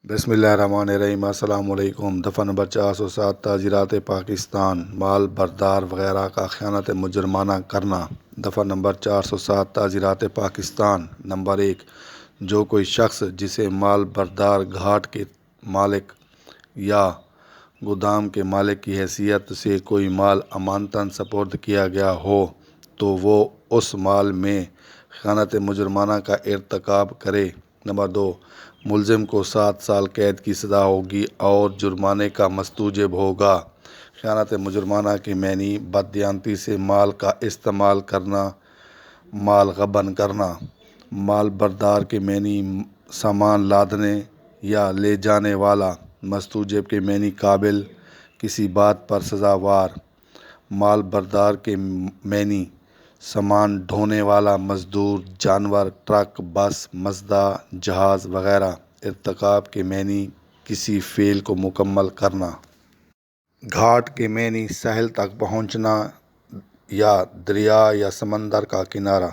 بسم اللہ الرحمن الرحیم۔ السلام علیکم۔ دفعہ نمبر 407 تعزیرات پاکستان، مال بردار وغیرہ کا خیانت مجرمانہ کرنا۔ دفعہ نمبر 407 تعزیرات پاکستان۔ نمبر 1، جو کوئی شخص جسے مال بردار گھاٹ کے مالک یا گودام کے مالک کی حیثیت سے کوئی مال امانتاً سپرد کیا گیا ہو تو وہ اس مال میں خیانت مجرمانہ کا ارتکاب کرے۔ نمبر 2، ملزم کو 7 سال قید کی سزا ہوگی اور جرمانے کا مستوجب ہوگا۔ خیانت مجرمانہ کے معنی: بددیانتی سے مال کا استعمال کرنا، مال غبن کرنا۔ مال بردار کے معنی: سامان لادنے یا لے جانے والا۔ مستوجب کے معنی: قابل، کسی بات پر سزاوار۔ مال بردار کے معنی: سامان ڈھونے والا مزدور، جانور، ٹرک، بس، مزدہ، جہاز وغیرہ۔ ارتکاب کے معنی: کسی فعل کو مکمل کرنا۔ گھاٹ کے معنی: ساحل تک پہنچنا یا دریا یا سمندر کا کنارہ۔